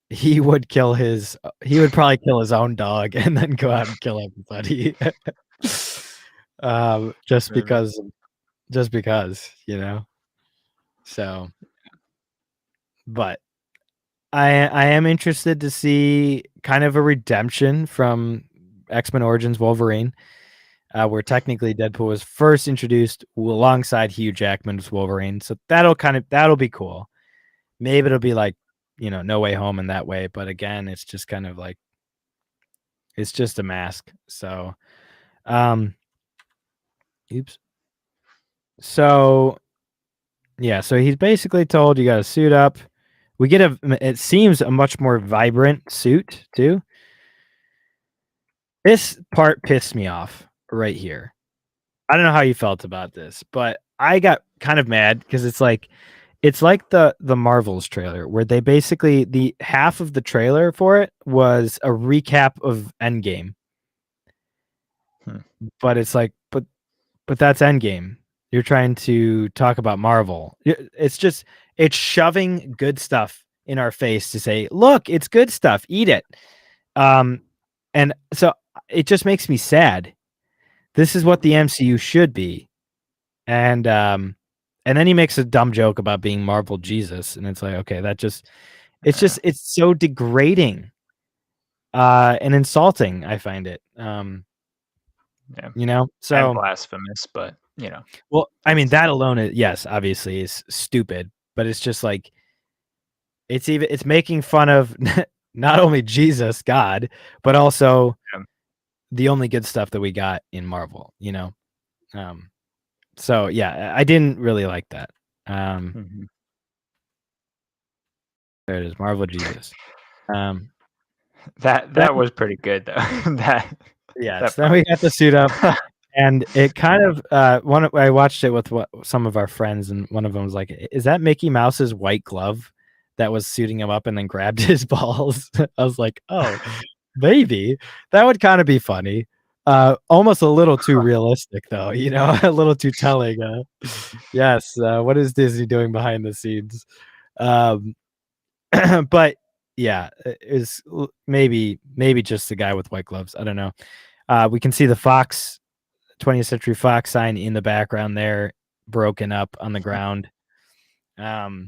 he would he would probably kill his own dog and then go out and kill everybody. Just Maybe. because, you know. So, but I am interested to see kind of a redemption from X-Men Origins Wolverine. Where technically Deadpool was first introduced alongside Hugh Jackman's Wolverine. So that'll be cool. Maybe it'll be like, you know, No Way Home in that way, but again, it's just kind of like it's just a mask. So, um, oops. So yeah, so he's basically told you got to suit up. We get it seems a much more vibrant suit too. This part pissed me off right here. I don't know how you felt about this, but I got kind of mad because it's like the Marvels trailer where they basically the half of the trailer for it was a recap of Endgame. Hmm. But it's like but that's Endgame. You're trying to talk about Marvel. It's shoving good stuff in our face to say, "Look, it's good stuff. Eat it." Um and so it just makes me sad. This is what the MCU should be. And then he makes a dumb joke about being Marvel Jesus and it's like, okay, Yeah. it's so degrading and insulting, I find it. Yeah. You know? And So, blasphemous, but well, I mean that's that alone is yes, obviously is stupid, but it's just like it's making fun of not only Jesus, God, but also yeah. the only good stuff that we got in Marvel, you know? Um so yeah, I didn't really like that. Um Mhm. there it is, Marvel Jesus. Um then That was pretty good though. That yes, that then part. we got the suit up and it kind of I watched it with some of our friends and one of them was like, "Is that Mickey Mouse's white glove that was suiting him up and then grabbed his balls?" I was like, "Oh, maybe. That would kind of be funny." Almost a little too realistic though, you know, a little too telling. Yes, what is Disney doing behind the scenes? Um, but yeah, maybe just the guy with white gloves. I don't know. We can see the Fox 20th Century Fox sign in the background there, broken up on the ground,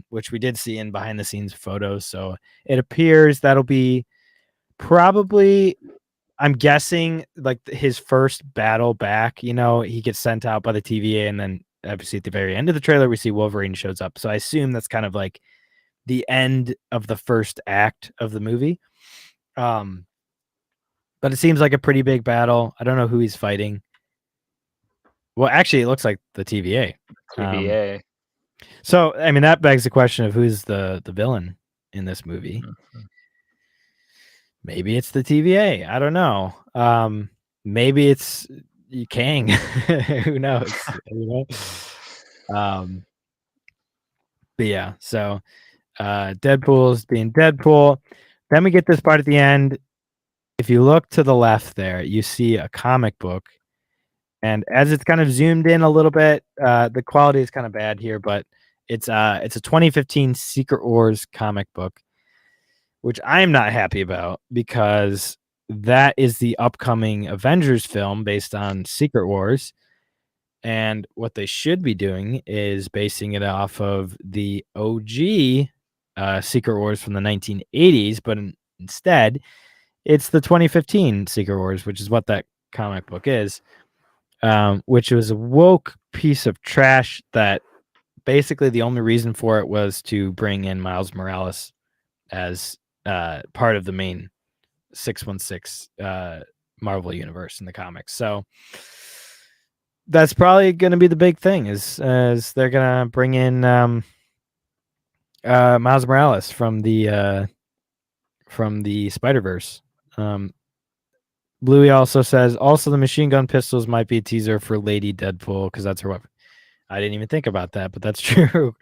which we did see in behind the scenes photos. So it appears that'll be probably, I'm guessing, like his first battle back. You know, he gets sent out by the TVA, and then obviously at the very end of the trailer, we see Wolverine shows up. So I assume that's kind of like the end of the first act of the movie. Um, but it seems like a pretty big battle. I don't know who he's fighting. Well, actually, it looks like the TVA. TVA. So, I mean, that begs the question of who's the villain in this movie. Mhm. Maybe it's the TVA. I don't know. Maybe it's Kang. Who knows? You know? Um, But yeah, so Deadpool's being Deadpool. Then we get this part at the end. If you look to the left there, you see a comic book. And as it's kind of zoomed in a little bit, the quality is kind of bad here, but it's a 2015 Secret Wars comic book, which I'm not happy about because that is the upcoming Avengers film based on Secret Wars. And what they should be doing is basing it off of the OG Secret Wars from the 1980s, but instead, it's the 2015 Secret Wars, which is what that comic book is, which was a woke piece of trash that basically the only reason for it was to bring in Miles Morales as part of the main 616 Marvel universe in the comics. So that's probably going to be the big thing is they're going to bring in Miles Morales from the Spider-Verse. Bluey also says also the machine gun pistols might be a teaser for Lady Deadpool because that's her weapon. I didn't even think about that, but that's true.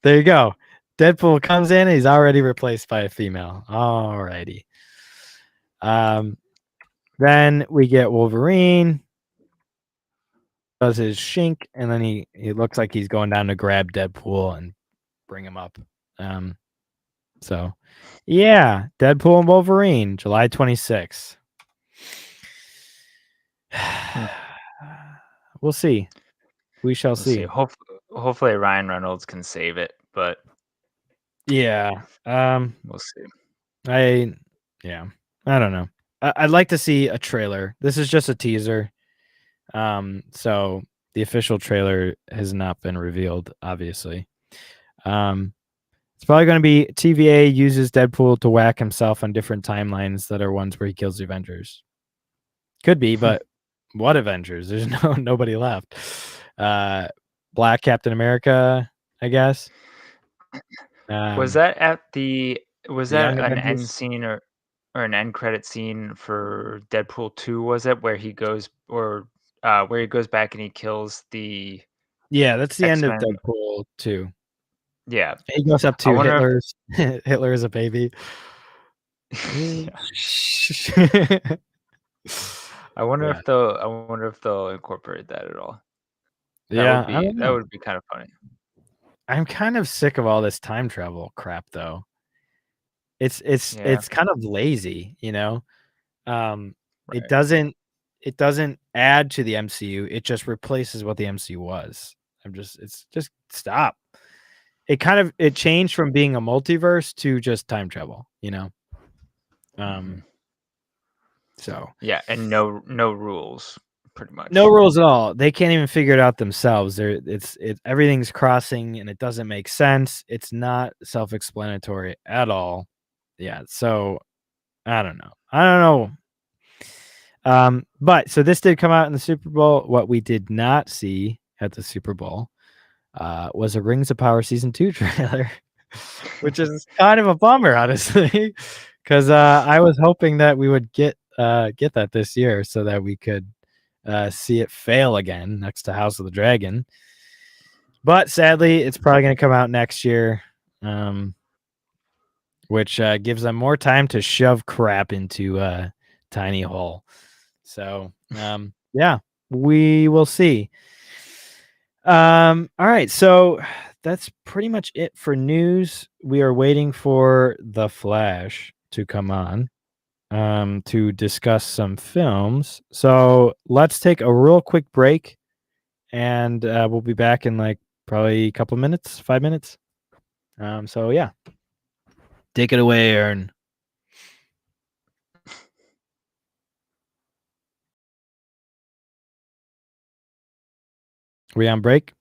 There you go. Deadpool comes in, he's already replaced by a female. Alrighty. Then we get Wolverine, does his shink, and then he looks like he's going down to grab Deadpool and bring him up. So yeah, Deadpool and Wolverine, July 26th. We'll see. We shall We'll see. see. Hopefully Ryan Reynolds can save it, but Yeah. we'll see. I don't know. I'd like to see a trailer. This is just a teaser. So the official trailer has not been revealed, obviously. It's probably going to be TVA uses Deadpool to whack himself on different timelines that are ones where he kills the Avengers. Could be, but what Avengers? There's nobody left. Black Captain America, I guess. Was that Young an end Avengers. scene or an end credit scene for Deadpool 2, was it, where he goes back and he kills the Yeah, that's the end of X-Men? Deadpool 2. Yeah. He goes up I to wonder Hitler's Hitler is a baby. if yeah. Yeah. I wonder if they'll incorporate that at all. Yeah, I don't That know. would be kind of funny. I'm kind of sick of all this time travel crap though. Yeah, It's kind of lazy, you know? Um, it right. doesn't it doesn't add to the MCU, it just replaces what the MCU was. It's just stop. It changed from being a multiverse to just time travel, you know? Mhm. So Yeah, and no rules, pretty no much. rules at all. They can't even figure it out themselves. Everything's crossing and it doesn't make sense. It's not self-explanatory at all. Yeah, so I don't know. But so this did come out in the Super Bowl. What we did not see at the Super Bowl was a Rings of Power season 2 trailer, which is kind of a bummer, honestly, because I was hoping that we would get that this year so that we could see it fail again next to House of the Dragon. But sadly, it's probably going to come out next year, which gives them more time to shove crap into tiny hole. So yeah, we will see. All right, so that's pretty much it for news. We are waiting for The Flash to come on to discuss some films. So let's take a real quick break, and we'll be back in like probably a couple minutes, 5 minutes. So yeah, take it away, Aaron. We on break?